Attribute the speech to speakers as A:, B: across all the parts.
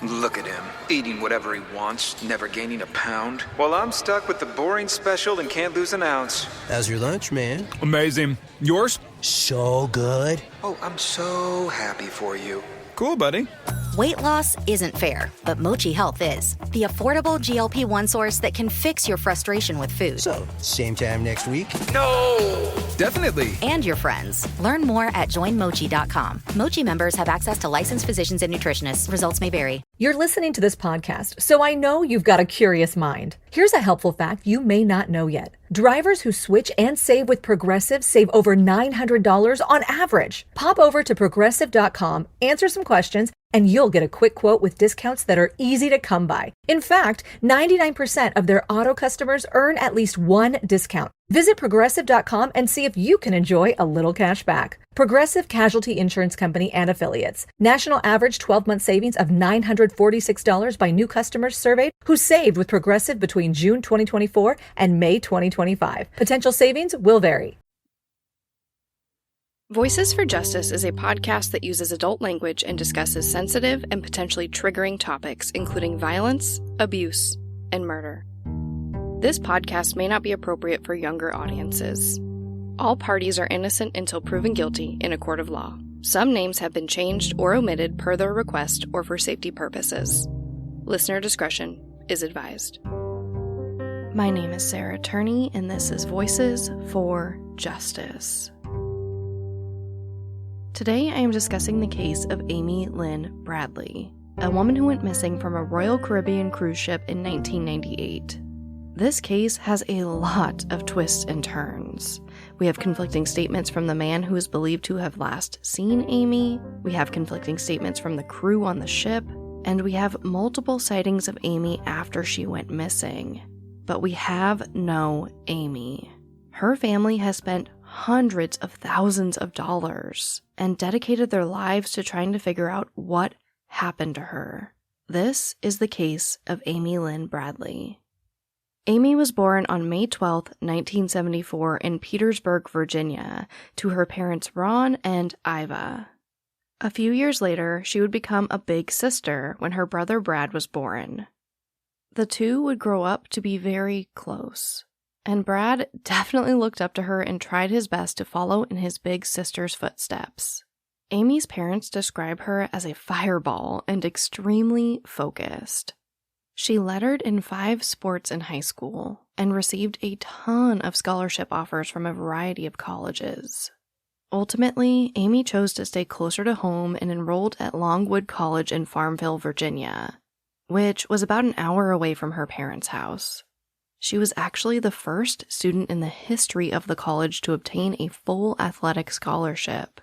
A: Look at him, eating whatever he wants, never gaining a pound. While I'm stuck with the boring special and can't lose an ounce.
B: How's your lunch, man?
C: Amazing. Yours?
B: So good.
A: Oh, I'm so happy for you.
C: Cool, buddy.
D: Weight loss isn't fair, but Mochi Health is. The affordable GLP-1 source that can fix your frustration with food.
B: So, same time next week?
A: No!
C: Definitely.
D: And your friends. Learn more at joinmochi.com. Mochi members have access to licensed physicians and nutritionists. Results may vary.
E: You're listening to this podcast, so I know you've got a curious mind. Here's a helpful fact you may not know yet. Drivers who switch and save with Progressive save over $900 on average. Pop over to progressive.com, answer some questions, and you'll get a quick quote with discounts that are easy to come by. In fact, 99% of their auto customers earn at least one discount. Visit progressive.com and see if you can enjoy a little cash back. Progressive Casualty Insurance Company and Affiliates. National average 12-month savings of $946 by new customers surveyed who saved with Progressive between June 2024 and May 2025. Potential savings will vary.
F: Voices for Justice is a podcast that uses adult language and discusses sensitive and potentially triggering topics, including violence, abuse, and murder. This podcast may not be appropriate for younger audiences. All parties are innocent until proven guilty in a court of law. Some names have been changed or omitted per their request or for safety purposes. Listener discretion is advised. My name is Sarah Turney, and this is Voices for Justice. Today I am discussing the case of Amy Lynn Bradley, a woman who went missing from a Royal Caribbean cruise ship in 1998. This case has a lot of twists and turns. We have conflicting statements from the man who is believed to have last seen Amy, we have conflicting statements from the crew on the ship, and we have multiple sightings of Amy after she went missing. But we have no Amy. Her family has spent hundreds of thousands of dollars and dedicated their lives to trying to figure out what happened to her. This is the case of Amy Lynn Bradley. Amy was born on May 12, 1974 in Petersburg, Virginia, to her parents Ron and Iva. A few years later, she would become a big sister when her brother Brad was born. The two would grow up to be very close. And Brad definitely looked up to her and tried his best to follow in his big sister's footsteps. Amy's parents describe her as a fireball and extremely focused. She lettered in 5 sports in high school and received a ton of scholarship offers from a variety of colleges. Ultimately, Amy chose to stay closer to home and enrolled at Longwood College in Farmville, Virginia, which was about an hour away from her parents' house. She was actually the first student in the history of the college to obtain a full athletic scholarship.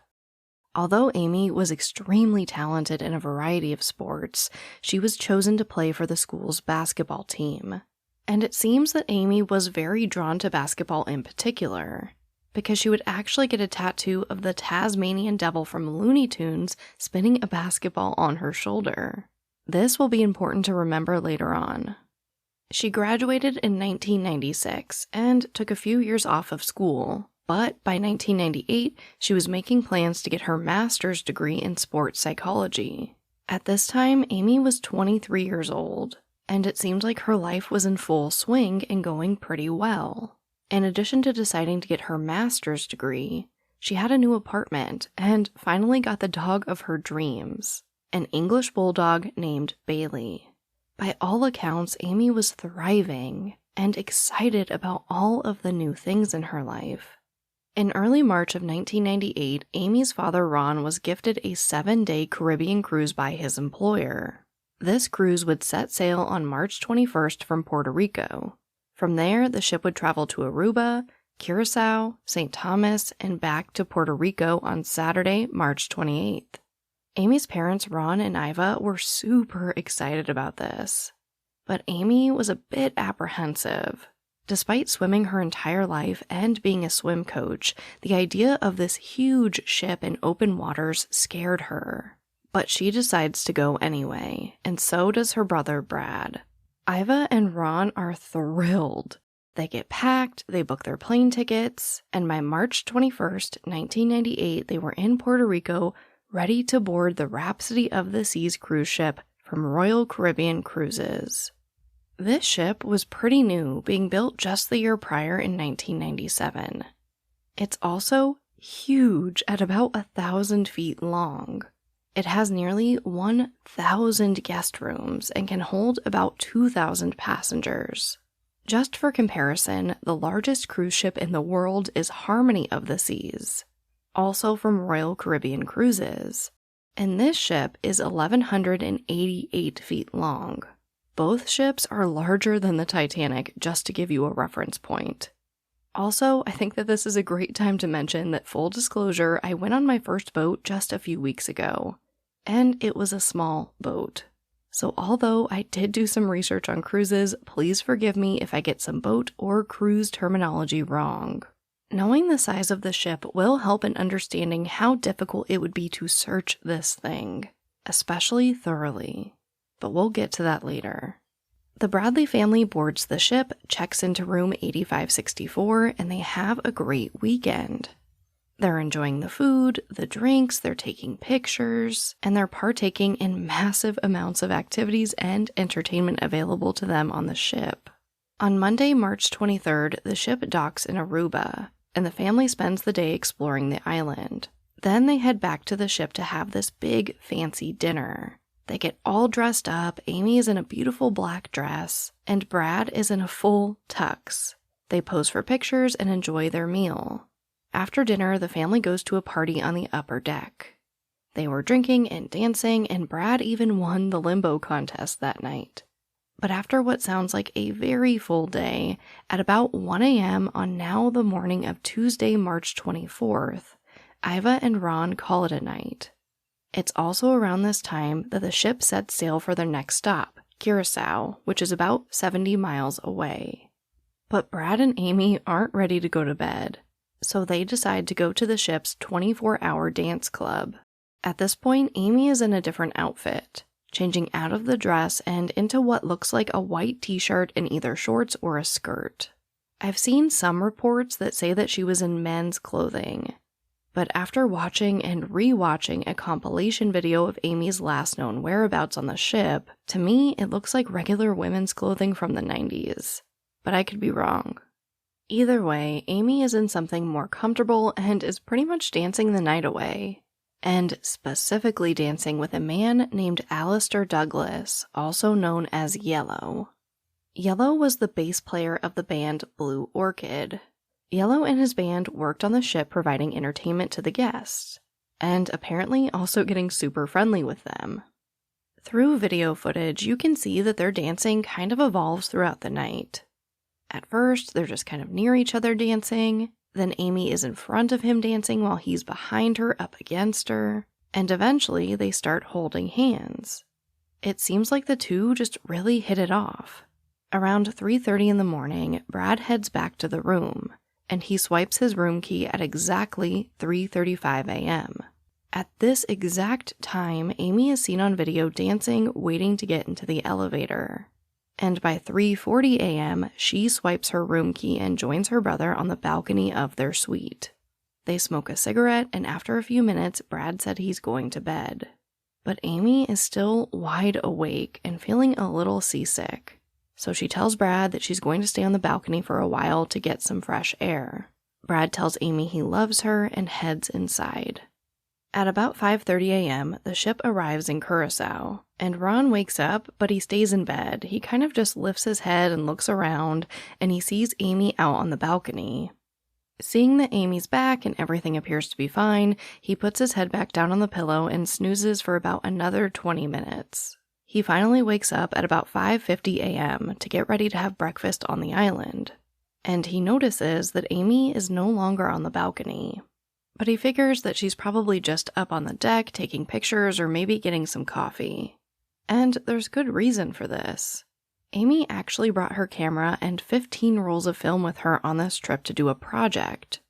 F: Although Amy was extremely talented in a variety of sports, she was chosen to play for the school's basketball team. And it seems that Amy was very drawn to basketball in particular, because she would actually get a tattoo of the Tasmanian Devil from Looney Tunes spinning a basketball on her shoulder. This will be important to remember later on. She graduated in 1996 and took a few years off of school, but by 1998, she was making plans to get her master's degree in sports psychology. At this time, Amy was 23 years old, and it seemed like her life was in full swing and going pretty well. In addition to deciding to get her master's degree, she had a new apartment and finally got the dog of her dreams, an English bulldog named Bailey. By all accounts, Amy was thriving and excited about all of the new things in her life. In early March of 1998, Amy's father Ron was gifted a 7-day Caribbean cruise by his employer. This cruise would set sail on March 21st from Puerto Rico. From there, the ship would travel to Aruba, Curacao, St. Thomas, and back to Puerto Rico on Saturday, March 28th. Amy's parents, Ron and Iva, were super excited about this. But Amy was a bit apprehensive. Despite swimming her entire life and being a swim coach, the idea of this huge ship in open waters scared her. But she decides to go anyway, and so does her brother Brad. Iva and Ron are thrilled. They get packed, they book their plane tickets, and by March 21st, 1998, they were in Puerto Rico, ready to board the Rhapsody of the Seas cruise ship from Royal Caribbean Cruises. This ship was pretty new, being built just the year prior in 1997. It's also huge at about 1,000 feet long. It has nearly 1,000 guest rooms and can hold about 2,000 passengers. Just for comparison, the largest cruise ship in the world is Harmony of the Seas, also from Royal Caribbean Cruises, and this ship is 1,188 feet long. Both ships are larger than the Titanic, just to give you a reference point. Also, I think that this is a great time to mention that, full disclosure, I went on my first boat just a few weeks ago, and it was a small boat. So although I did do some research on cruises, please forgive me if I get some boat or cruise terminology wrong. Knowing the size of the ship will help in understanding how difficult it would be to search this thing, especially thoroughly. But we'll get to that later. The Bradley family boards the ship, checks into room 8564, and they have a great weekend. They're enjoying the food, the drinks, they're taking pictures, and they're partaking in massive amounts of activities and entertainment available to them on the ship. On Monday, March 23rd, the ship docks in Aruba, and the family spends the day exploring the island. Then they head back to the ship to have this big, fancy dinner. They get all dressed up, Amy is in a beautiful black dress, and Brad is in a full tux. They pose for pictures and enjoy their meal. After dinner, the family goes to a party on the upper deck. They were drinking and dancing, and Brad even won the limbo contest that night. But after what sounds like a very full day, at about 1 a.m. on now the morning of Tuesday, March 24th, Iva and Ron call it a night. It's also around this time that the ship sets sail for their next stop, Curacao, which is about 70 miles away. But Brad and Amy aren't ready to go to bed, so they decide to go to the ship's 24-hour dance club. At this point, Amy is in a different outfit, changing out of the dress and into what looks like a white t-shirt and either shorts or a skirt. I've seen some reports that say that she was in men's clothing, but after watching and re-watching a compilation video of Amy's last known whereabouts on the ship, to me it looks like regular women's clothing from the 90s. But I could be wrong. Either way, Amy is in something more comfortable and is pretty much dancing the night away. And specifically dancing with a man named Alistair Douglas, also known as Yellow. Yellow was the bass player of the band Blue Orchid. Yellow and his band worked on the ship providing entertainment to the guests, and apparently also getting super friendly with them. Through video footage, you can see that their dancing kind of evolves throughout the night. At first, they're just kind of near each other dancing, then Amy is in front of him dancing while he's behind her up against her, and eventually they start holding hands. It seems like the two just really hit it off. Around 3:30 in the morning, Brad heads back to the room, and he swipes his room key at exactly 3:35 a.m. At this exact time, Amy is seen on video dancing, waiting to get into the elevator. And by 3:40 a.m., she swipes her room key and joins her brother on the balcony of their suite. They smoke a cigarette, and after a few minutes, Brad said he's going to bed. But Amy is still wide awake and feeling a little seasick. So she tells Brad that she's going to stay on the balcony for a while to get some fresh air. Brad tells Amy he loves her and heads inside. At about 5:30 a.m., the ship arrives in Curacao, and Ron wakes up, but he stays in bed. He kind of just lifts his head and looks around, and he sees Amy out on the balcony. Seeing that Amy's back and everything appears to be fine, he puts his head back down on the pillow and snoozes for about another 20 minutes. He finally wakes up at about 5:50 a.m. to get ready to have breakfast on the island, and he notices that Amy is no longer on the balcony. But he figures that she's probably just up on the deck taking pictures or maybe getting some coffee. And there's good reason for this. Amy actually brought her camera and 15 rolls of film with her on this trip to do a project.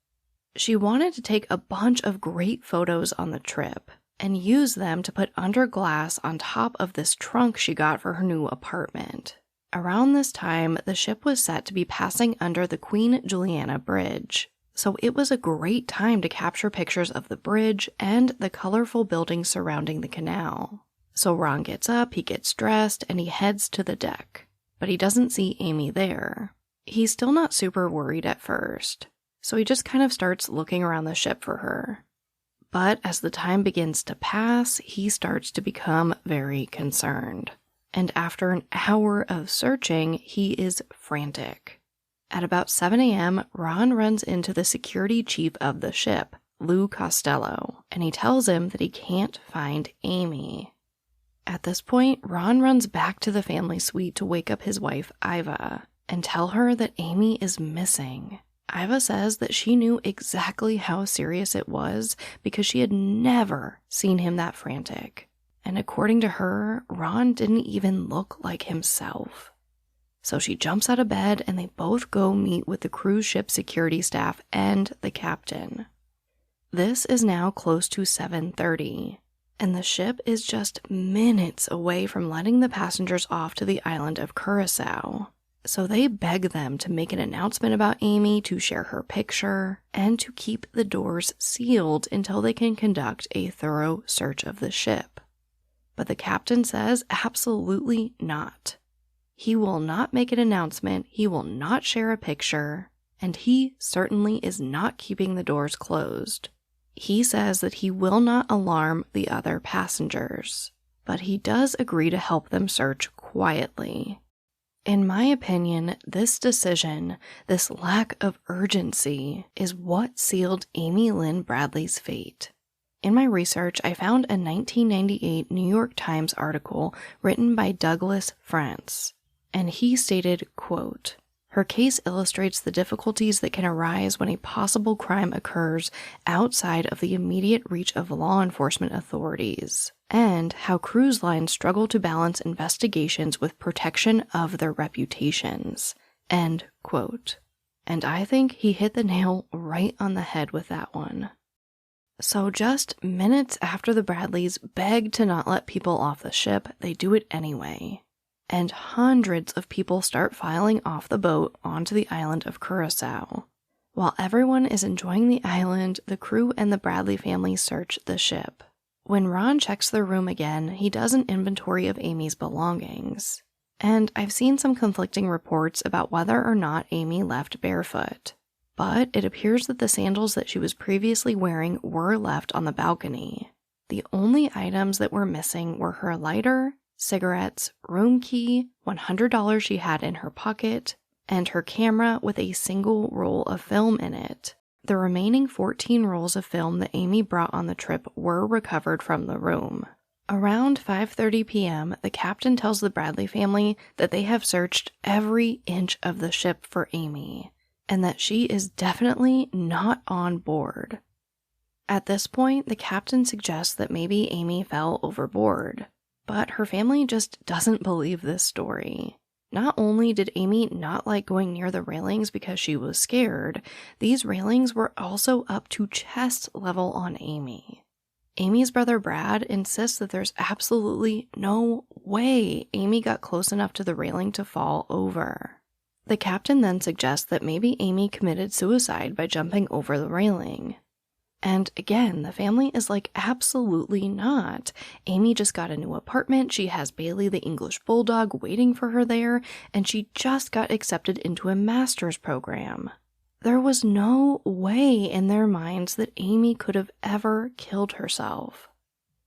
F: She wanted to take a bunch of great photos on the trip and use them to put under glass on top of this trunk she got for her new apartment. Around this time, the ship was set to be passing under the Queen Juliana Bridge, so it was a great time to capture pictures of the bridge and the colorful buildings surrounding the canal. So Ron gets up, he gets dressed, and he heads to the deck. But he doesn't see Amy there. He's still not super worried at first, so he just kind of starts looking around the ship for her. But as the time begins to pass, he starts to become very concerned. And after an hour of searching, he is frantic. At about 7 a.m., Ron runs into the security chief of the ship, Lou Costello, and he tells him that he can't find Amy. At this point, Ron runs back to the family suite to wake up his wife, Iva, and tell her that Amy is missing. Iva says that she knew exactly how serious it was because she had never seen him that frantic. And according to her, Ron didn't even look like himself. So she jumps out of bed and they both go meet with the cruise ship security staff and the captain. This is now close to 7:30, and the ship is just minutes away from letting the passengers off to the island of Curacao. So they beg them to make an announcement about Amy, to share her picture, and to keep the doors sealed until they can conduct a thorough search of the ship. But the captain says absolutely not. He will not make an announcement, he will not share a picture, and he certainly is not keeping the doors closed. He says that he will not alarm the other passengers, but he does agree to help them search quietly. In my opinion, this decision, this lack of urgency, is what sealed Amy Lynn Bradley's fate. In my research, I found a 1998 New York Times article written by Douglas France, and he stated, quote, "Her case illustrates the difficulties that can arise when a possible crime occurs outside of the immediate reach of law enforcement authorities, and how cruise lines struggle to balance investigations with protection of their reputations." End quote. And I think he hit the nail right on the head with that one. So just minutes after the Bradleys begged to not let people off the ship, they do it anyway. And hundreds of people start filing off the boat onto the island of Curacao. While everyone is enjoying the island, the crew and the Bradley family search the ship. When Ron checks their room again, he does an inventory of Amy's belongings. And I've seen some conflicting reports about whether or not Amy left barefoot. But it appears that the sandals that she was previously wearing were left on the balcony. The only items that were missing were her lighter, cigarettes, room key, $100 she had in her pocket, and her camera with a single roll of film in it. The remaining 14 rolls of film that Amy brought on the trip were recovered from the room. Around 5:30 p.m., the captain tells the Bradley family that they have searched every inch of the ship for Amy, and that she is definitely not on board. At this point, the captain suggests that maybe Amy fell overboard. But her family just doesn't believe this story. Not only did Amy not like going near the railings because she was scared, these railings were also up to chest level on Amy. Amy's brother Brad insists that there's absolutely no way Amy got close enough to the railing to fall over. The captain then suggests that maybe Amy committed suicide by jumping over the railing. And again, the family is like, absolutely not. Amy just got a new apartment, she has Bailey the English Bulldog waiting for her there, and she just got accepted into a master's program. There was no way in their minds that Amy could have ever killed herself.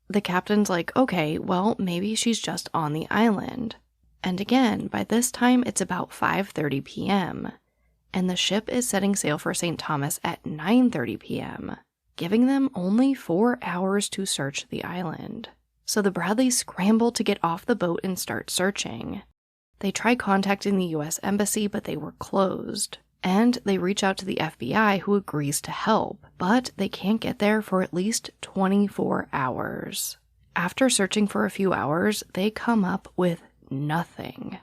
F: The captain's like, okay, well, maybe she's just on the island. And again, by this time, it's about 5:30 p.m., and the ship is setting sail for St. Thomas at 9:30 p.m., giving them only 4 hours to search the island. So the Bradleys scramble to get off the boat and start searching. They try contacting the U.S. Embassy, but they were closed. And they reach out to the FBI, who agrees to help, but they can't get there for at least 24 hours. After searching for a few hours, they come up with nothing.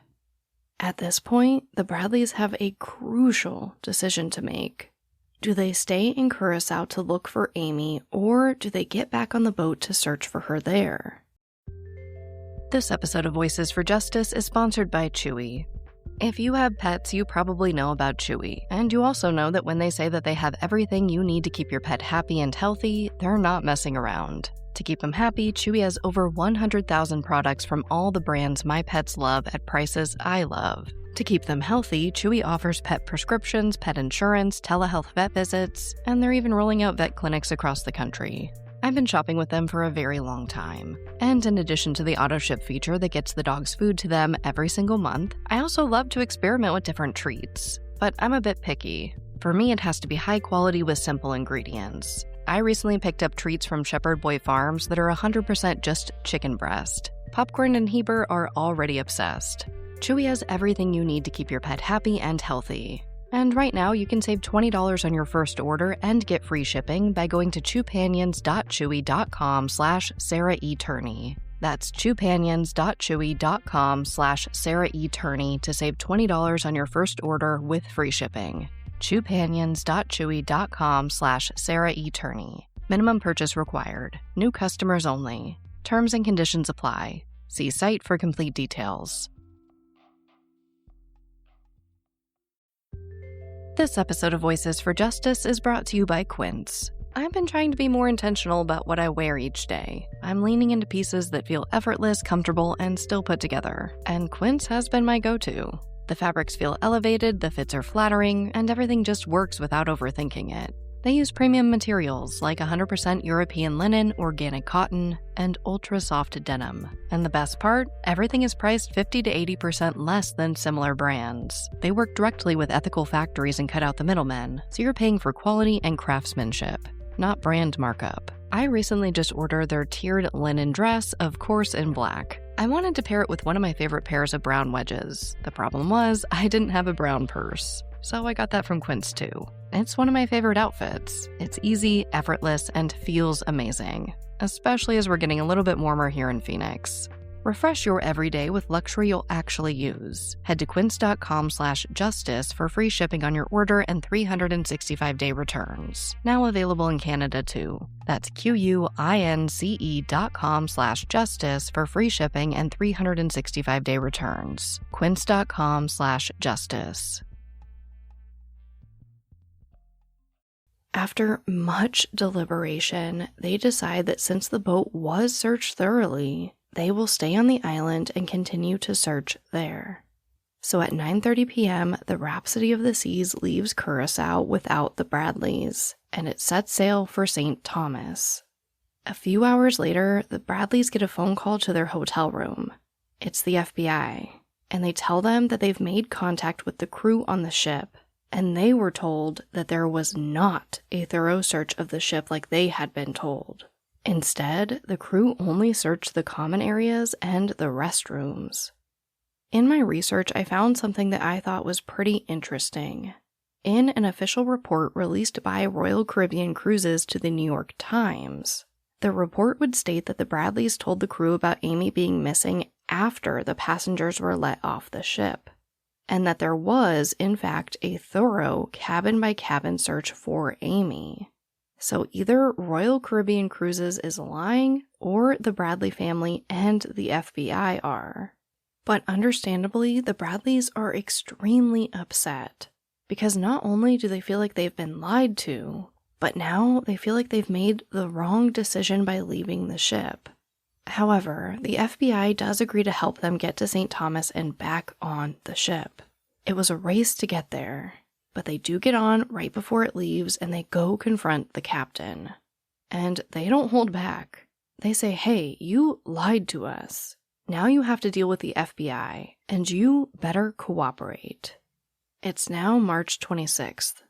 F: At this point, the Bradleys have a crucial decision to make. Do they stay in Curacao to look for Amy, or do they get back on the boat to search for her there? This episode of Voices for Justice is sponsored by Chewy. If you have pets, you probably know about Chewy, and you also know that when they say that they have everything you need to keep your pet happy and healthy, they're not messing around. To keep them happy, Chewy has over 100,000 products from all the brands my pets love at prices I love. To keep them healthy, Chewy offers pet prescriptions, pet insurance, telehealth vet visits, and they're even rolling out vet clinics across the country. I've been shopping with them for a very long time. And in addition to the auto-ship feature that gets the dog's food to them every single month, I also love to experiment with different treats. But I'm a bit picky. For me, it has to be high quality with simple ingredients. I recently picked up treats from Shepherd Boy Farms that are 100% just chicken breast. Popcorn and Heber are already obsessed. Chewy has everything you need to keep your pet happy and healthy. And right now, you can save $20 on your first order and get free shipping by going to chewpanions.chewy.com/Sarah E. Turney. That's chewpanions.chewy.com/Sarah E. Turney to save $20 on your first order with free shipping. chewpanions.chewy.com/Sarah E. Turney. Minimum purchase required. New customers only. Terms and conditions apply. See site for complete details. This episode of Voices for Justice is brought to you by Quince. I've been trying to be more intentional about what I wear each day. I'm leaning into pieces that feel effortless, comfortable, and still put together, and Quince has been my go-to. The fabrics feel elevated, the fits are flattering, and everything just works without overthinking it. They use premium materials like 100% European linen, organic cotton, and ultra-soft denim. And the best part? Everything is priced 50 to 80% less than similar brands. They work directly with ethical factories and cut out the middlemen, so you're paying for quality and craftsmanship, not brand markup. I recently just ordered their tiered linen dress, of course in black. I wanted to pair it with one of my favorite pairs of brown wedges. The problem was, I didn't have a brown purse. So I got that from Quince too. It's one of my favorite outfits. It's easy, effortless, and feels amazing, especially as we're getting a little bit warmer here in Phoenix. Refresh your everyday with luxury you'll actually use. Head to quince.com/justice for free shipping on your order and 365-day returns. Now available in Canada too. That's QUINCE.com/justice for free shipping and 365-day returns. Quince.com/justice. After much deliberation, they decide that since the boat was searched thoroughly, they will stay on the island and continue to search there. So at 9:30 p.m., the Rhapsody of the Seas leaves Curacao without the Bradleys, and it sets sail for St. Thomas. A few hours later, the Bradleys get a phone call to their hotel room. It's the FBI, and they tell them that they've made contact with the crew on the ship, and they were told that there was not a thorough search of the ship like they had been told. Instead, the crew only searched the common areas and the restrooms. In my research, I found something that I thought was pretty interesting. In an official report released by Royal Caribbean Cruises to the New York Times, the report would state that the Bradleys told the crew about Amy being missing after the passengers were let off the ship, and that there was, in fact, a thorough cabin-by-cabin search for Amy. So either Royal Caribbean Cruises is lying, or the Bradley family and the FBI are. But understandably, the Bradleys are extremely upset, because not only do they feel like they've been lied to, but now they feel like they've made the wrong decision by leaving the ship. However, the FBI does agree to help them get to St. Thomas and back on the ship. It was a race to get there, but they do get on right before it leaves and they go confront the captain. And they don't hold back. They say, hey, you lied to us. Now you have to deal with the FBI, and you better cooperate. It's now March 26th,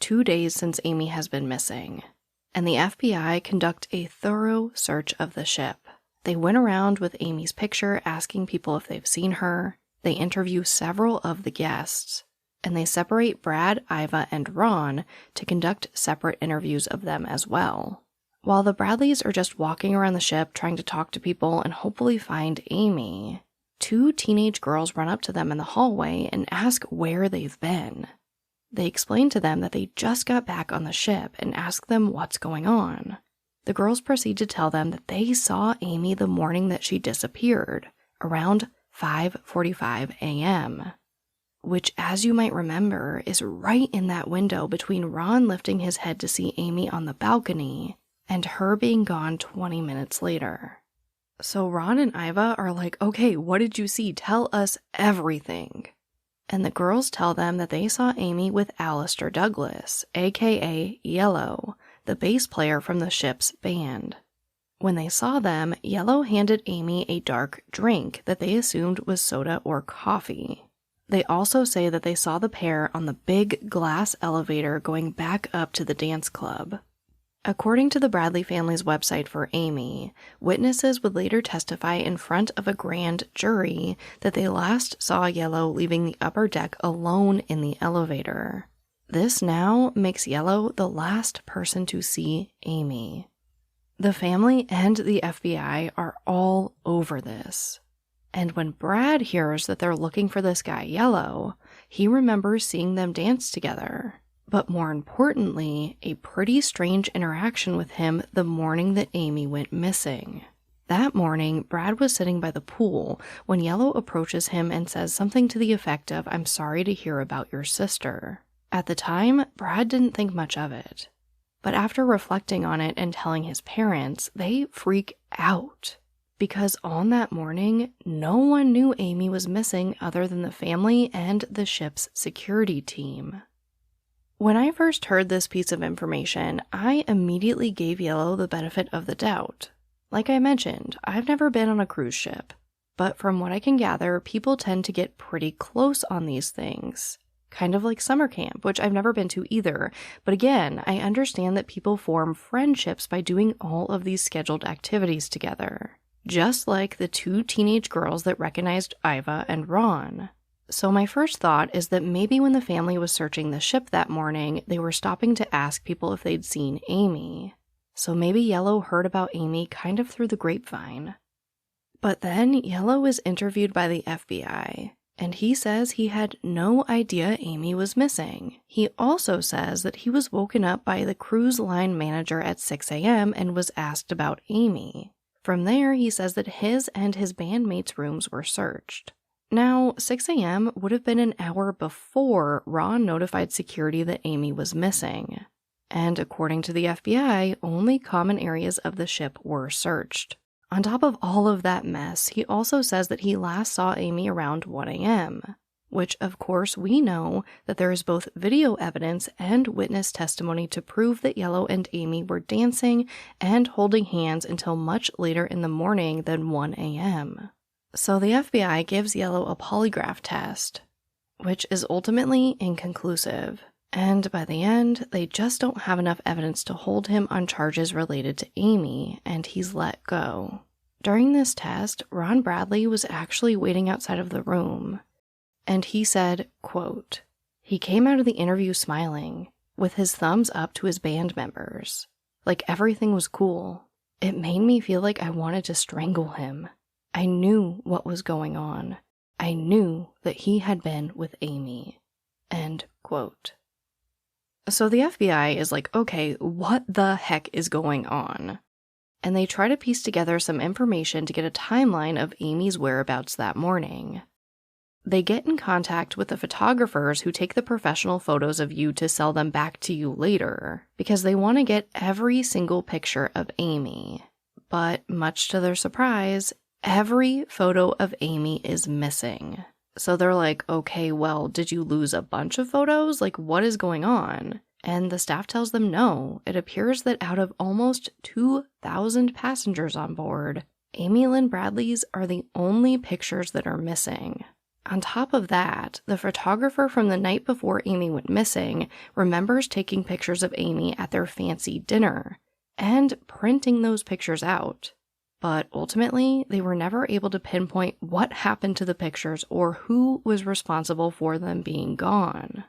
F: 2 days since Amy has been missing, and the FBI conduct a thorough search of the ship. They went around with Amy's picture asking people if they've seen her. They interview several of the guests, and they separate Brad, Iva, and Ron to conduct separate interviews of them as well. While the Bradleys are just walking around the ship trying to talk to people and hopefully find Amy, 2 teenage girls run up to them in the hallway and ask where they've been. They explain to them that they just got back on the ship and ask them what's going on. The girls proceed to tell them that they saw Amy the morning that she disappeared, around 5:45 a.m., which, as you might remember, is right in that window between Ron lifting his head to see Amy on the balcony and her being gone 20 minutes later. So Ron and Iva are like, okay, what did you see? Tell us everything. And the girls tell them that they saw Amy with Alistair Douglas, aka Yellow, the bass player from the ship's band. When they saw them, Yellow handed Amy a dark drink that they assumed was soda or coffee. They also say that they saw the pair on the big glass elevator going back up to the dance club. According to the Bradley family's website for Amy, witnesses would later testify in front of a grand jury that they last saw Yellow leaving the upper deck alone in the elevator. This now makes Yellow the last person to see Amy. The family and the FBI are all over this. And when Brad hears that they're looking for this guy Yellow, he remembers seeing them dance together. But more importantly, a pretty strange interaction with him the morning that Amy went missing. That morning, Brad was sitting by the pool when Yellow approaches him and says something to the effect of, "I'm sorry to hear about your sister." At the time, Brad didn't think much of it. But after reflecting on it and telling his parents, they freak out. Because on that morning, no one knew Amy was missing other than the family and the ship's security team. When I first heard this piece of information, I immediately gave Yellow the benefit of the doubt. Like I mentioned, I've never been on a cruise ship, but from what I can gather, people tend to get pretty close on these things. Kind of like summer camp, which I've never been to either, but again, I understand that people form friendships by doing all of these scheduled activities together. Just like the two teenage girls that recognized Iva and Ron. So my first thought is that maybe when the family was searching the ship that morning, they were stopping to ask people if they'd seen Amy. So maybe Yellow heard about Amy kind of through the grapevine. But then Yellow is interviewed by the FBI, and he says he had no idea Amy was missing. He also says that he was woken up by the cruise line manager at 6 a.m. and was asked about Amy. From there, he says that his and his bandmates' rooms were searched. Now, 6 a.m. would have been an hour before Ron notified security that Amy was missing. And according to the FBI, only common areas of the ship were searched. On top of all of that mess, he also says that he last saw Amy around 1 a.m., which of course we know that there is both video evidence and witness testimony to prove that Yellow and Amy were dancing and holding hands until much later in the morning than 1 a.m. So the FBI gives Yellow a polygraph test, which is ultimately inconclusive. And by the end, they just don't have enough evidence to hold him on charges related to Amy, and he's let go. During this test, Ron Bradley was actually waiting outside of the room. And he said, quote, "He came out of the interview smiling, with his thumbs up to his band members. Like everything was cool. It made me feel like I wanted to strangle him. I knew what was going on. I knew that he had been with Amy." End quote. So the FBI is like, okay, what the heck is going on? And they try to piece together some information to get a timeline of Amy's whereabouts that morning. They get in contact with the photographers who take the professional photos of you to sell them back to you later, because they want to get every single picture of Amy. But much to their surprise, every photo of Amy is missing. So they're like, okay, well, did you lose a bunch of photos? Like, what is going on? And the staff tells them no. It appears that out of almost 2,000 passengers on board, Amy Lynn Bradley's are the only pictures that are missing. On top of that, the photographer from the night before Amy went missing remembers taking pictures of Amy at their fancy dinner and printing those pictures out. But ultimately, they were never able to pinpoint what happened to the pictures or who was responsible for them being gone.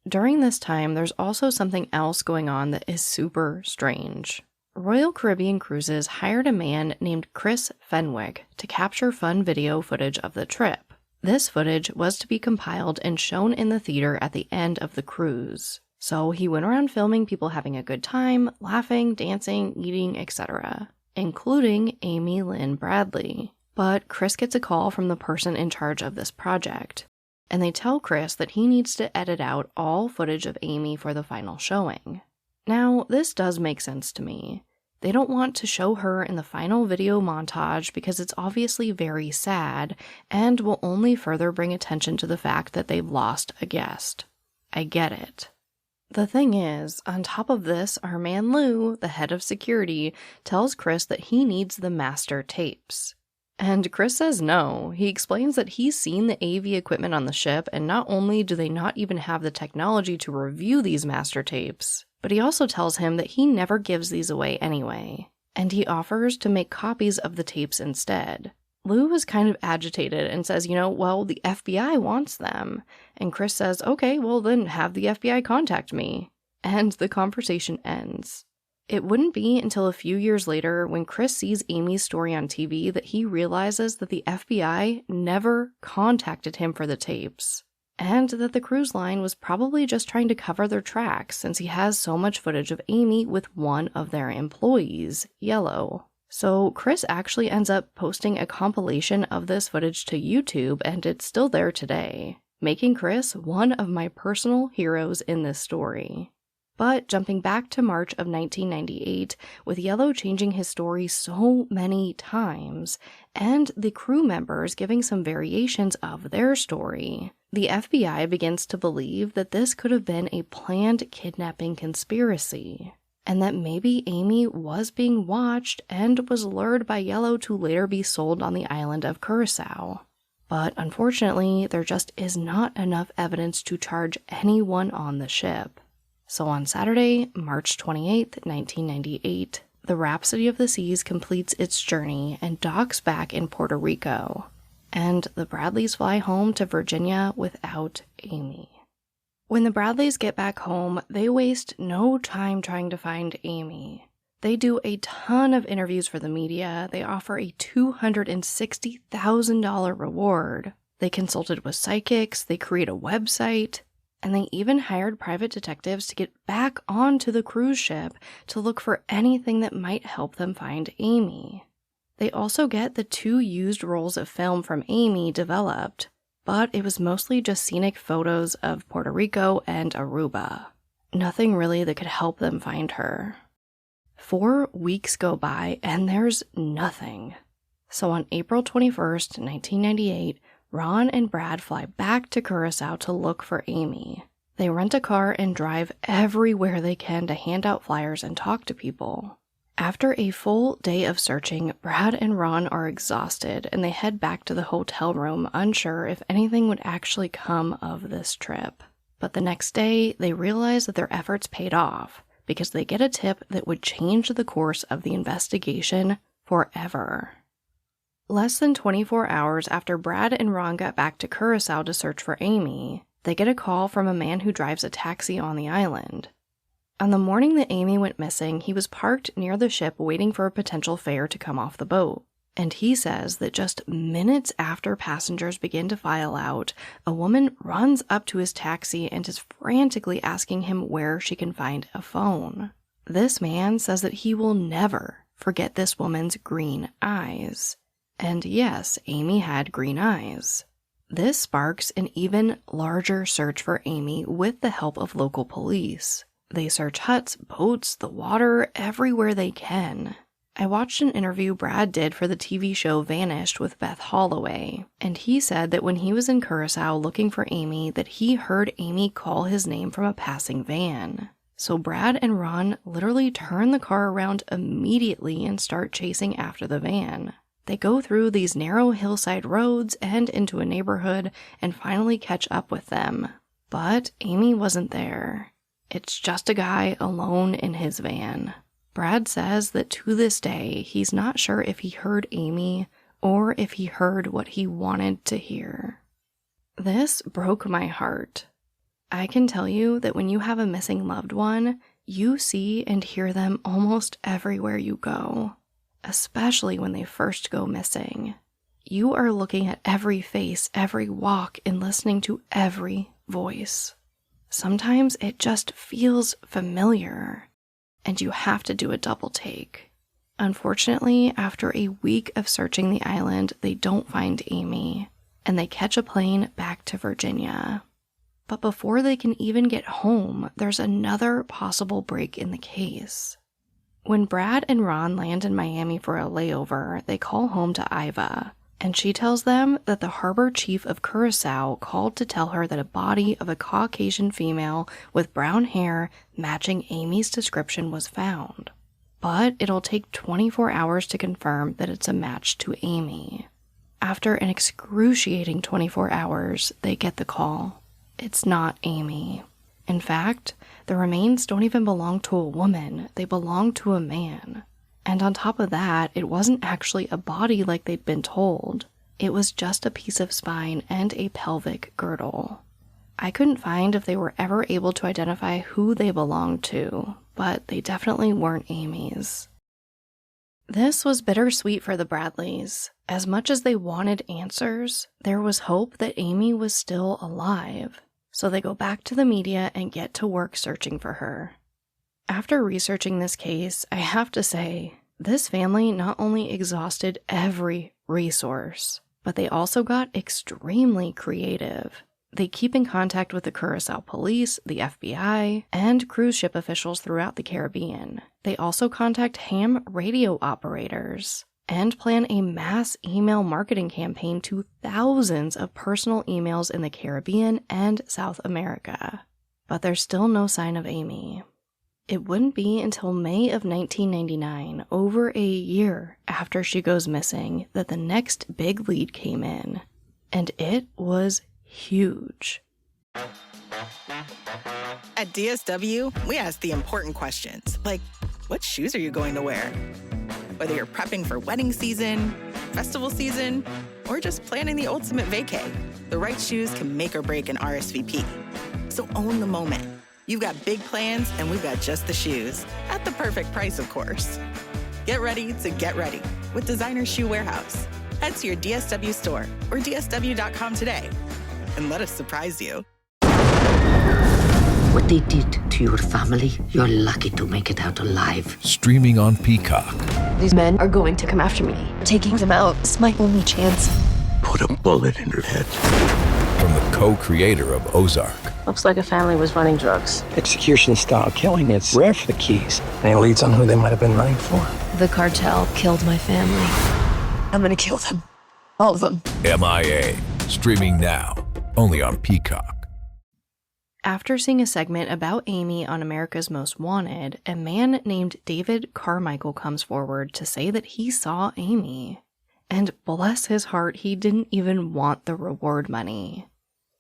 F: During this time, there's also something else going on that is super strange. Royal Caribbean Cruises hired a man named Chris Fenwick to capture fun video footage of the trip. This footage was to be compiled and shown in the theater at the end of the cruise. So he went around filming people having a good time, laughing, dancing, eating, etc., including Amy Lynn Bradley. But Chris gets a call from the person in charge of this project, and they tell Chris that he needs to edit out all footage of Amy for the final showing. Now, this does make sense to me. They don't want to show her in the final video montage because it's obviously very sad and will only further bring attention to the fact that they've lost a guest. I get it. The thing is, on top of this, our man Lou, the head of security, tells Chris that he needs the master tapes. And Chris says no. He explains that he's seen the AV equipment on the ship, and not only do they not even have the technology to review these master tapes, but he also tells him that he never gives these away anyway, and he offers to make copies of the tapes instead. Lou is kind of agitated and says, well, the FBI wants them. And Chris says, okay, well then have the FBI contact me. And the conversation ends. It wouldn't be until a few years later when Chris sees Amy's story on TV that he realizes that the FBI never contacted him for the tapes, and that the cruise line was probably just trying to cover their tracks since he has so much footage of Amy with one of their employees, Yellow. So Chris actually ends up posting a compilation of this footage to YouTube, and it's still there today, making Chris one of my personal heroes in this story. But jumping back to March of 1998, with Yellow changing his story so many times, and the crew members giving some variations of their story, the FBI begins to believe that this could have been a planned kidnapping conspiracy, and that maybe Amy was being watched and was lured by Yellow to later be sold on the island of Curacao. But unfortunately, there just is not enough evidence to charge anyone on the ship. So on Saturday, March 28th, 1998, the Rhapsody of the Seas completes its journey and docks back in Puerto Rico, and the Bradleys fly home to Virginia without Amy. When the Bradleys get back home, they waste no time trying to find Amy. They do a ton of interviews for the media. They offer a $260,000 reward. They consulted with psychics. They create a website. And they even hired private detectives to get back onto the cruise ship to look for anything that might help them find Amy. They also get the 2 used rolls of film from Amy developed, but it was mostly just scenic photos of Puerto Rico and Aruba. Nothing really that could help them find her. 4 weeks go by and there's nothing. So on April 21st, 1998, Ron and Brad fly back to Curacao to look for Amy. They rent a car and drive everywhere they can to hand out flyers and talk to people. After a full day of searching, Brad and Ron are exhausted and they head back to the hotel room, unsure if anything would actually come of this trip. But the next day, they realize that their efforts paid off because they get a tip that would change the course of the investigation forever. Less than 24 hours after Brad and Ron got back to Curacao to search for Amy, they get a call from a man who drives a taxi on the island. On the morning that Amy went missing, he was parked near the ship waiting for a potential fare to come off the boat. And he says that just minutes after passengers begin to file out, a woman runs up to his taxi and is frantically asking him where she can find a phone. This man says that he will never forget this woman's green eyes. And yes, Amy had green eyes. This sparks an even larger search for Amy with the help of local police. They search huts, boats, the water, everywhere they can. I watched an interview Brad did for the TV show Vanished with Beth Holloway, and he said that when he was in Curacao looking for Amy, that he heard Amy call his name from a passing van. So Brad and Ron literally turn the car around immediately and start chasing after the van. They go through these narrow hillside roads and into a neighborhood and finally catch up with them. But Amy wasn't there. It's just a guy alone in his van. Brad says that to this day, he's not sure if he heard Amy or if he heard what he wanted to hear. This broke my heart. I can tell you that when you have a missing loved one, you see and hear them almost everywhere you go. Especially when they first go missing. You are looking at every face, every walk, and listening to every voice. Sometimes it just feels familiar, and you have to do a double take. Unfortunately, after a week of searching the island, they don't find Amy, and they catch a plane back to Virginia. But before they can even get home, there's another possible break in the case. When Brad and Ron land in Miami for a layover, they call home to Iva, and she tells them that the harbor chief of Curacao called to tell her that a body of a Caucasian female with brown hair matching Amy's description was found. But it'll take 24 hours to confirm that it's a match to Amy. After an excruciating 24 hours, they get the call. It's not Amy. In fact, the remains don't even belong to a woman, they belong to a man. And on top of that, it wasn't actually a body like they'd been told. It was just a piece of spine and a pelvic girdle. I couldn't find if they were ever able to identify who they belonged to, but they definitely weren't Amy's. This was bittersweet for the Bradleys. As much as they wanted answers, there was hope that Amy was still alive. So they go back to the media and get to work searching for her. After researching this case, I have to say, this family not only exhausted every resource, but they also got extremely creative. They keep in contact with the Curacao police, the FBI, and cruise ship officials throughout the Caribbean. They also contact ham radio operators and plan a mass email marketing campaign to thousands of personal emails in the Caribbean and South America. But there's still no sign of Amy. It wouldn't be until May of 1999, over a year after she goes missing, that the next big lead came in. And it was huge.
G: At DSW, we ask the important questions, like, what shoes are you going to wear? Whether you're prepping for wedding season, festival season, or just planning the ultimate vacay, the right shoes can make or break an RSVP. So own the moment. You've got big plans, and we've got just the shoes. At the perfect price, of course. Get ready to get ready with Designer Shoe Warehouse. Head to your DSW store or dsw.com today, and let us surprise you.
H: What they did to your family, you're lucky to make it out alive.
I: Streaming on Peacock.
J: These men are going to come after me. Taking them out is my only chance.
K: Put a bullet in her head.
I: From the co-creator of Ozark.
J: Looks like a family was running drugs.
L: Execution-style killing, it's rare for the Keys. Any leads on who they might have been running for?
J: The cartel killed my family. I'm gonna kill them. All of them.
I: MIA. Streaming now. Only on Peacock.
F: After seeing a segment about Amy on America's Most Wanted, a man named David Carmichael comes forward to say that he saw Amy. And bless his heart, he didn't even want the reward money.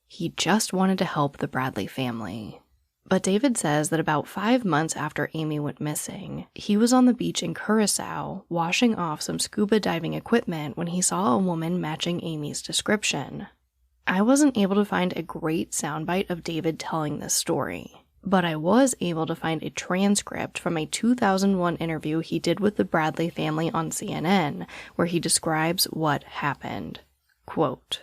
F: He just wanted to help the Bradley family. But David says that about 5 months after Amy went missing, he was on the beach in Curacao washing off some scuba diving equipment when he saw a woman matching Amy's description. I wasn't able to find a great soundbite of David telling this story, but I was able to find a transcript from a 2001 interview he did with the Bradley family on CNN, where he describes what happened. Quote,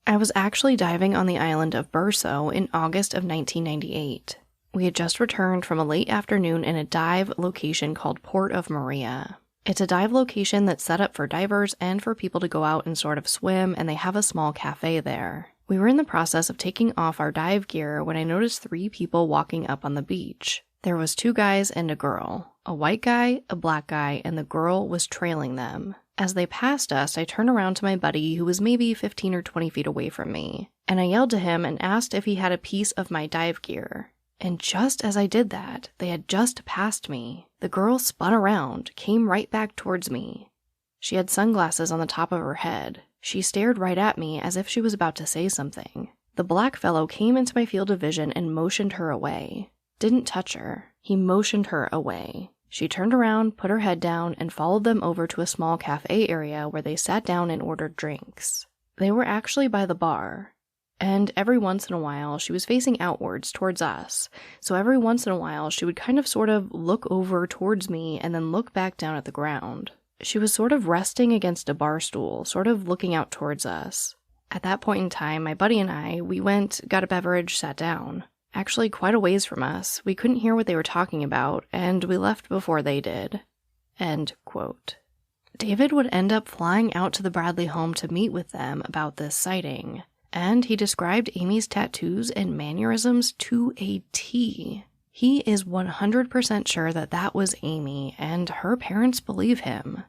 F: I was actually diving on the island of Burso in August of 1998. We had just returned from a late afternoon in a dive location called Port of Maria. It's a dive location that's set up for divers and for people to go out and sort of swim, and they have a small cafe there. We were in the process of taking off our dive gear when I noticed 3 people walking up on the beach. There was 2 guys and a girl. A white guy, a black guy, and the girl was trailing them. As they passed us, I turned around to my buddy who was maybe 15 or 20 feet away from me, and I yelled to him and asked if he had a piece of my dive gear. And just as I did that, they had just passed me. The girl spun around, came right back towards me. She had sunglasses on the top of her head. She stared right at me as if she was about to say something. The black fellow came into my field of vision and motioned her away. Didn't touch her. He motioned her away. She turned around, put her head down, and followed them over to a small cafe area where they sat down and ordered drinks. They were actually by the bar. And every once in a while, she was facing outwards towards us. So every once in a while, she would kind of sort of look over towards me and then look back down at the ground. She was sort of resting against a bar stool, sort of looking out towards us. At that point in time, my buddy and I, we went, got a beverage, sat down. Actually, quite a ways from us. We couldn't hear what they were talking about, and we left before they did. End quote. David would end up flying out to the Bradley home to meet with them about this sighting. And he described Amy's tattoos and mannerisms to a T. He is 100% sure that that was Amy, and her parents believe him.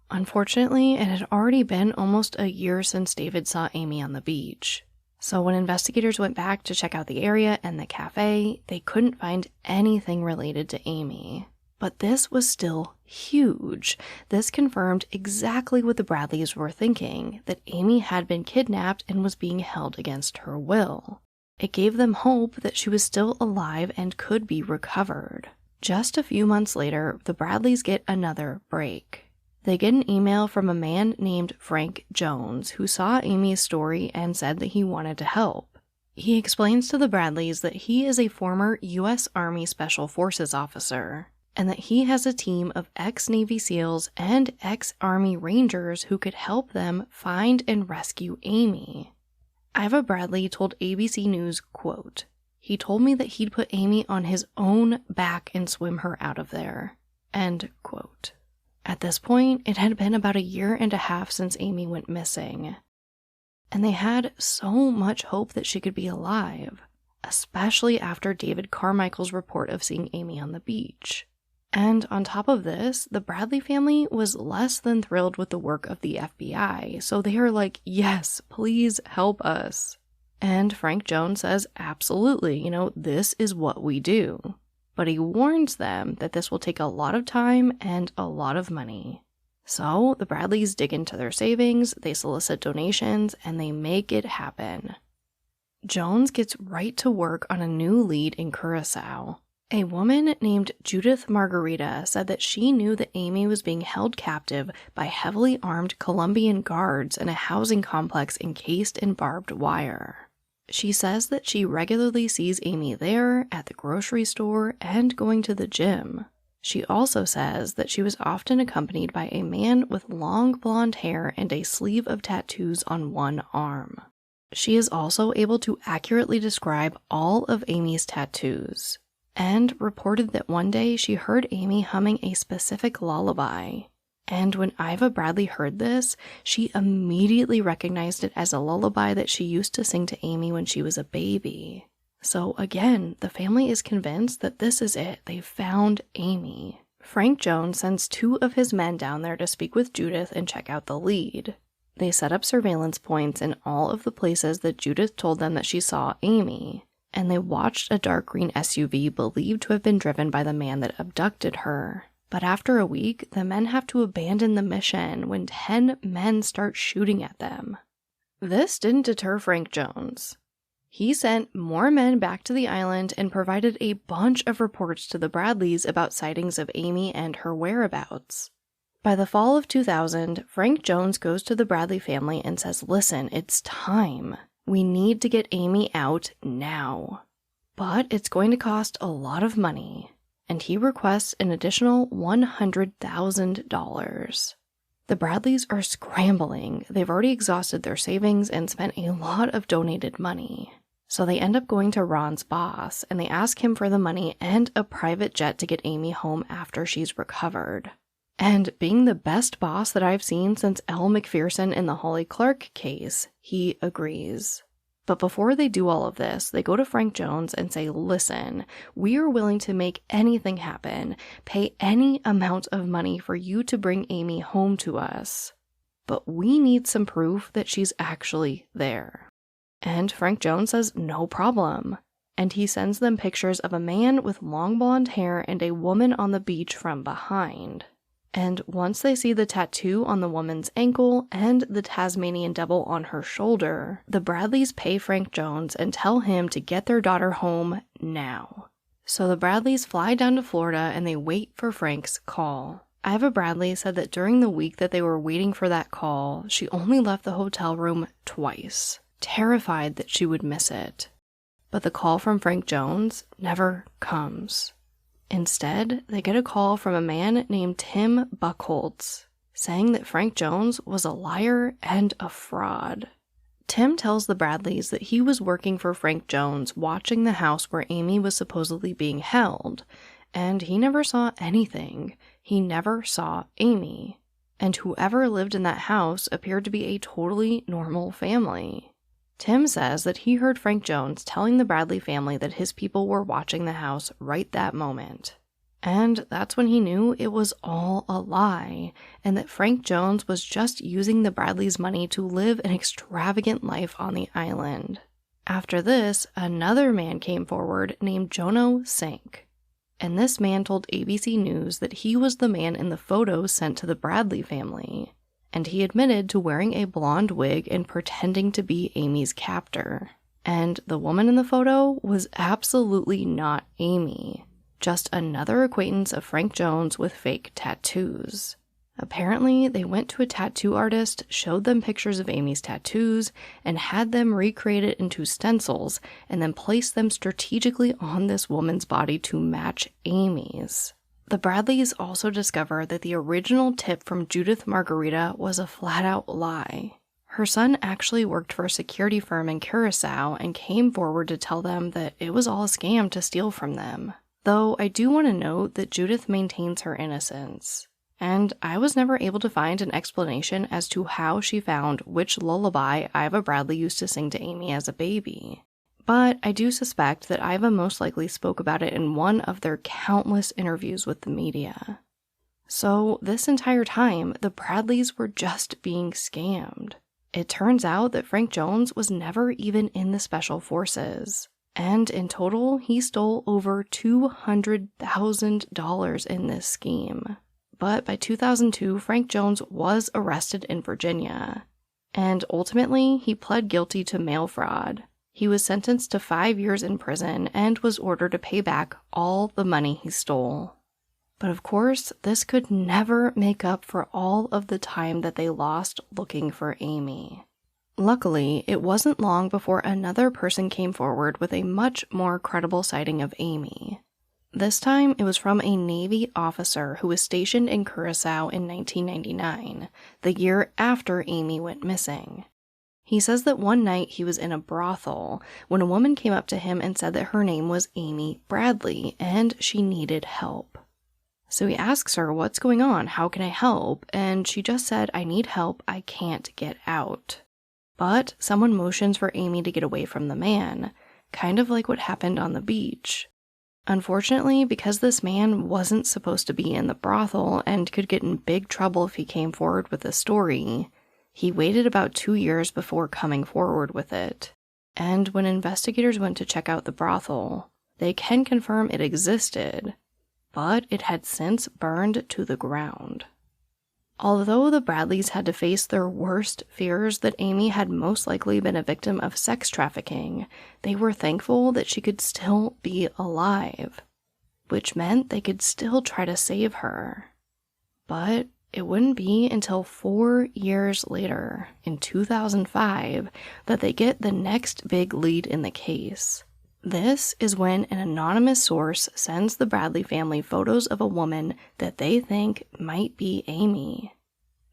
F: Unfortunately, it had already been almost a year since David saw Amy on the beach. So when investigators went back to check out the area and the cafe, they couldn't find anything related to Amy. But this was still huge. This confirmed exactly what the Bradleys were thinking, that Amy had been kidnapped and was being held against her will. It gave them hope that she was still alive and could be recovered. Just a few months later, the Bradleys get another break. They get an email from a man named Frank Jones who saw Amy's story and said that he wanted to help. He explains to the Bradleys that he is a former U.S. Army Special Forces officer, and that he has a team of ex-Navy SEALs and ex-Army Rangers who could help them find and rescue Amy. Iva Bradley told ABC News, quote, "He told me that he'd put Amy on his own back and swim her out of there." End quote. At this point, it had been about a year and a half since Amy went missing. And they had so much hope that she could be alive, especially after David Carmichael's report of seeing Amy on the beach. And on top of this, the Bradley family was less than thrilled with the work of the FBI, so they are like, yes, please help us. And Frank Jones says, absolutely, this is what we do. But he warns them that this will take a lot of time and a lot of money. So the Bradleys dig into their savings, they solicit donations, and they make it happen. Jones gets right to work on a new lead in Curacao. A woman named Judith Margarita said that she knew that Amy was being held captive by heavily armed Colombian guards in a housing complex encased in barbed wire. She says that she regularly sees Amy there, at the grocery store, and going to the gym. She also says that she was often accompanied by a man with long blonde hair and a sleeve of tattoos on one arm. She is also able to accurately describe all of Amy's tattoos, and reported that one day she heard Amy humming a specific lullaby. And when Iva Bradley heard this, she immediately recognized it as a lullaby that she used to sing to Amy when she was a baby. So again, the family is convinced that this is it. They found Amy. Frank Jones sends 2 of his men down there to speak with Judith and check out the lead. They set up surveillance points in all of the places that Judith told them that she saw Amy, and they watched a dark green SUV believed to have been driven by the man that abducted her. But after a week, the men have to abandon the mission when 10 men start shooting at them. This didn't deter Frank Jones. He sent more men back to the island and provided a bunch of reports to the Bradleys about sightings of Amy and her whereabouts. By the fall of 2000, Frank Jones goes to the Bradley family and says, listen, it's time. We need to get Amy out now. But it's going to cost a lot of money, and he requests an additional $100,000. The Bradleys are scrambling. They've already exhausted their savings and spent a lot of donated money. So they end up going to Ron's boss, and they ask him for the money and a private jet to get Amy home after she's recovered. And being the best boss that I've seen since Elle Macpherson in the Holly Clark case, he agrees. But before they do all of this, they go to Frank Jones and say, listen, we are willing to make anything happen, pay any amount of money for you to bring Amy home to us. But we need some proof that she's actually there. And Frank Jones says, no problem. And he sends them pictures of a man with long blonde hair and a woman on the beach from behind. And once they see the tattoo on the woman's ankle and the Tasmanian devil on her shoulder, the Bradleys pay Frank Jones and tell him to get their daughter home now. So the Bradleys fly down to Florida and they wait for Frank's call. Iva Bradley said that during the week that they were waiting for that call, she only left the hotel room twice, terrified that she would miss it. But the call from Frank Jones never comes. Instead, they get a call from a man named Tim Buchholz, saying that Frank Jones was a liar and a fraud. Tim tells the Bradleys that he was working for Frank Jones watching the house where Amy was supposedly being held, and he never saw anything. He never saw Amy. And whoever lived in that house appeared to be a totally normal family. Tim says that he heard Frank Jones telling the Bradley family that his people were watching the house right that moment. And that's when he knew it was all a lie, and that Frank Jones was just using the Bradleys' money to live an extravagant life on the island. After this, another man came forward named Jono Sink. And this man told ABC News that he was the man in the photos sent to the Bradley family. And he admitted to wearing a blonde wig and pretending to be Amy's captor. And the woman in the photo was absolutely not Amy, just another acquaintance of Frank Jones with fake tattoos. Apparently, they went to a tattoo artist, showed them pictures of Amy's tattoos, and had them recreate it into stencils, and then placed them strategically on this woman's body to match Amy's. The Bradleys also discovered that the original tip from Judith Margarita was a flat-out lie. Her son actually worked for a security firm in Curacao and came forward to tell them that it was all a scam to steal from them. Though I do want to note that Judith maintains her innocence. And I was never able to find an explanation as to how she found which lullaby Iva Bradley used to sing to Amy as a baby. But I do suspect that Iva most likely spoke about it in one of their countless interviews with the media. So this entire time, the Bradleys were just being scammed. It turns out that Frank Jones was never even in the Special Forces. And in total, he stole over $200,000 in this scheme. But by 2002, Frank Jones was arrested in Virginia. And ultimately, he pled guilty to mail fraud. He was sentenced to 5 years in prison and was ordered to pay back all the money he stole. But of course, this could never make up for all of the time that they lost looking for Amy. Luckily, it wasn't long before another person came forward with a much more credible sighting of Amy. This time, it was from a Navy officer who was stationed in Curacao in 1999, the year after Amy went missing. He says that one night he was in a brothel when a woman came up to him and said that her name was Amy Bradley and she needed help. So he asks her, "What's going on? How can I help?" And she just said, "I need help. I can't get out." But someone motions for Amy to get away from the man, kind of like what happened on the beach. Unfortunately, because this man wasn't supposed to be in the brothel and could get in big trouble if he came forward with a story, he waited about 2 years before coming forward with it. And when investigators went to check out the brothel, they can confirm it existed, but it had since burned to the ground. Although the Bradleys had to face their worst fears that Amy had most likely been a victim of sex trafficking, they were thankful that she could still be alive, which meant they could still try to save her. But it wouldn't be until 4 years later, in 2005, that they get the next big lead in the case. This is when an anonymous source sends the Bradley family photos of a woman that they think might be Amy.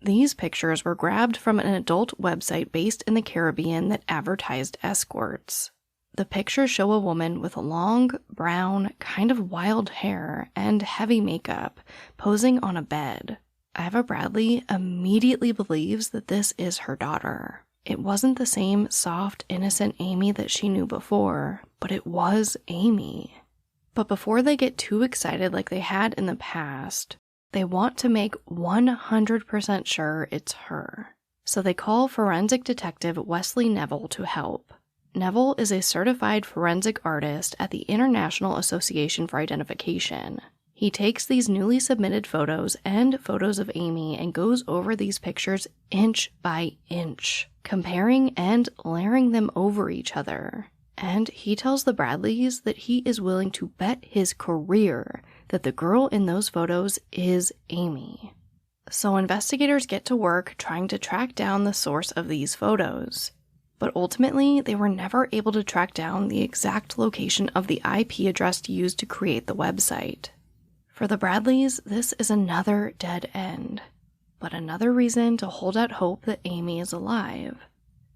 F: These pictures were grabbed from an adult website based in the Caribbean that advertised escorts. The pictures show a woman with long, brown, kind of wild hair and heavy makeup, posing on a bed. Iva Bradley immediately believes that this is her daughter. It wasn't the same soft, innocent Amy that she knew before, but it was Amy. But before they get too excited like they had in the past, they want to make 100% sure it's her. So they call forensic detective Wesley Neville to help. Neville is a certified forensic artist at the International Association for Identification. He takes these newly submitted photos and photos of Amy and goes over these pictures inch by inch, comparing and layering them over each other. And he tells the Bradleys that he is willing to bet his career that the girl in those photos is Amy. So investigators get to work trying to track down the source of these photos. But ultimately, they were never able to track down the exact location of the IP address used to create the website. For the Bradleys, this is another dead end, but another reason to hold out hope that Amy is alive.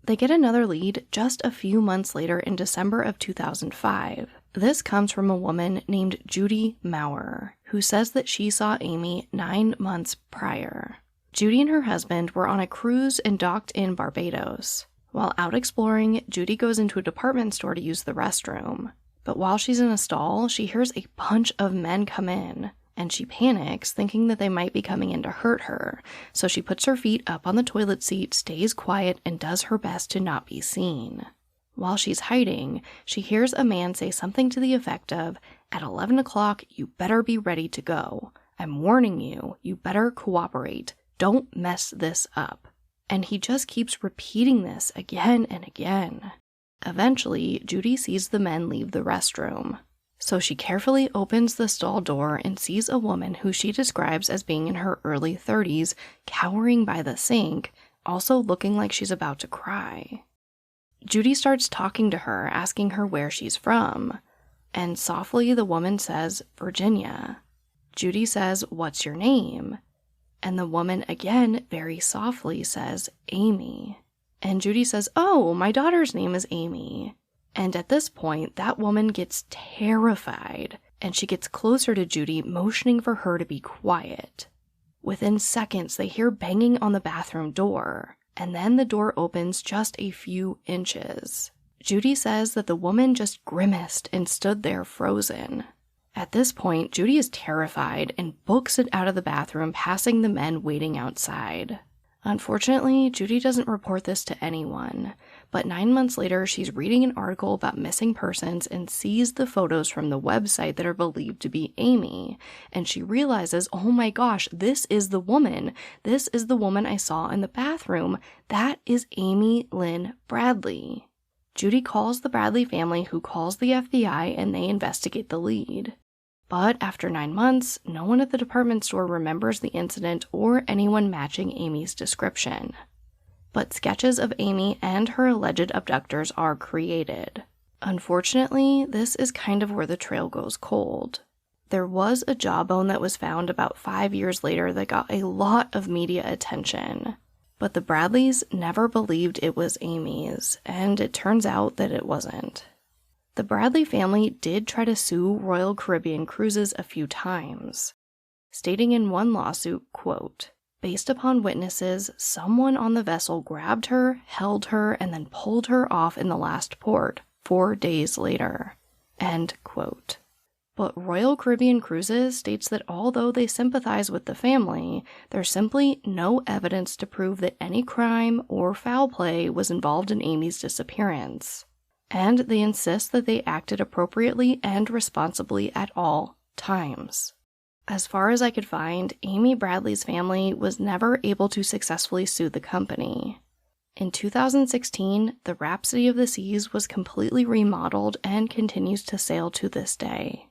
F: They get another lead just a few months later in December of 2005. This comes from a woman named Judy Maurer, who says that she saw Amy 9 months prior. Judy and her husband were on a cruise and docked in Barbados. While out exploring, Judy goes into a department store to use the restroom. But while she's in a stall, she hears a bunch of men come in, and she panics, thinking that they might be coming in to hurt her. So she puts her feet up on the toilet seat, stays quiet, and does her best to not be seen. While she's hiding, she hears a man say something to the effect of, "At 11 o'clock, you better be ready to go. I'm warning you, you better cooperate. Don't mess this up." And he just keeps repeating this again and again. Eventually, Judy sees the men leave the restroom. So she carefully opens the stall door and sees a woman who she describes as being in her early 30s, cowering by the sink, also looking like she's about to cry. Judy starts talking to her, asking her where she's from. And softly the woman says, "Virginia." Judy says, "What's your name?" And the woman again very softly says, "Amy." And Judy says, "Oh, my daughter's name is Amy." And at this point, that woman gets terrified, and she gets closer to Judy, motioning for her to be quiet. Within seconds, they hear banging on the bathroom door, and then the door opens just a few inches. Judy says that the woman just grimaced and stood there frozen. At this point, Judy is terrified and books it out of the bathroom, passing the men waiting outside. Unfortunately, Judy doesn't report this to anyone, but 9 months later, she's reading an article about missing persons and sees the photos from the website that are believed to be Amy, and she realizes, oh my gosh, this is the woman. This is the woman I saw in the bathroom. That is Amy Lynn Bradley. Judy calls the Bradley family, who calls the FBI, and they investigate the lead. But after 9 months, no one at the department store remembers the incident or anyone matching Amy's description. But sketches of Amy and her alleged abductors are created. Unfortunately, this is kind of where the trail goes cold. There was a jawbone that was found about 5 years later that got a lot of media attention. But the Bradleys never believed it was Amy's, and it turns out that it wasn't. The Bradley family did try to sue Royal Caribbean Cruises a few times, stating in one lawsuit, quote, "Based upon witnesses, someone on the vessel grabbed her, held her, and then pulled her off in the last port 4 days later," end quote. But Royal Caribbean Cruises states that although they sympathize with the family, there's simply no evidence to prove that any crime or foul play was involved in Amy's disappearance. And they insist that they acted appropriately and responsibly at all times. As far as I could find, Amy Bradley's family was never able to successfully sue the company. In 2016, the Rhapsody of the Seas was completely remodeled and continues to sail to this day.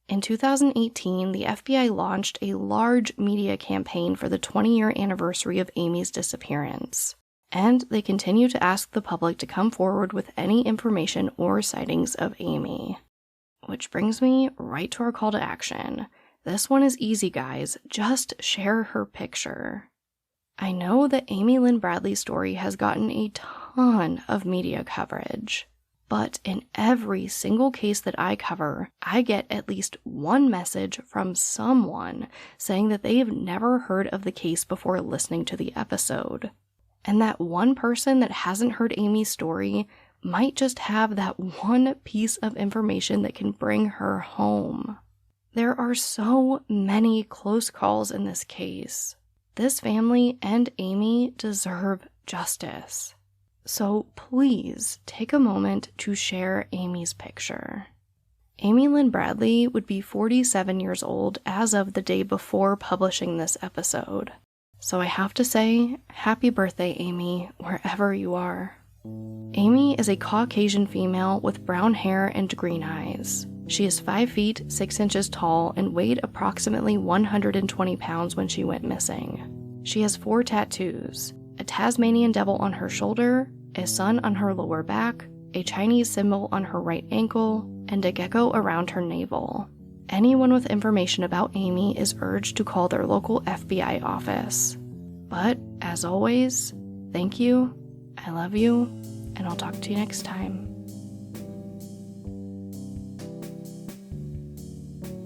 F: In 2018, the FBI launched a large media campaign for the 20-year anniversary of Amy's disappearance. And they continue to ask the public to come forward with any information or sightings of Amy. Which brings me right to our call to action. This one is easy, guys. Just share her picture. I know that Amy Lynn Bradley's story has gotten a ton of media coverage. But in every single case that I cover, I get at least one message from someone saying that they have never heard of the case before listening to the episode. And that one person that hasn't heard Amy's story might just have that one piece of information that can bring her home. There are so many close calls in this case. This family and Amy deserve justice. So please take a moment to share Amy's picture. Amy Lynn Bradley would be 47 years old as of the day before publishing this episode. So I have to say, happy birthday, Amy, wherever you are. Amy is a Caucasian female with brown hair and green eyes. She is 5 feet, 6 inches tall and weighed approximately 120 pounds when she went missing. She has 4 tattoos, a Tasmanian devil on her shoulder, a sun on her lower back, a Chinese symbol on her right ankle, and a gecko around her navel. Anyone with information about Amy is urged to call their local FBI office. But, as always, thank you, I love you, and I'll talk to you next time.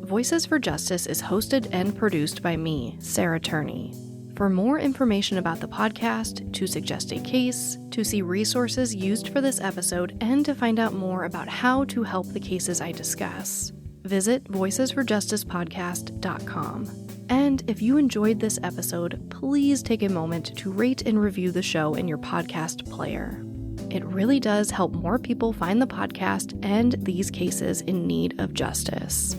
F: Voices for Justice is hosted and produced by me, Sarah Turney. For more information about the podcast, to suggest a case, to see resources used for this episode, and to find out more about how to help the cases I discuss, visit voicesforjusticepodcast.com. And if you enjoyed this episode, please take a moment to rate and review the show in your podcast player. It really does help more people find the podcast and these cases in need of justice.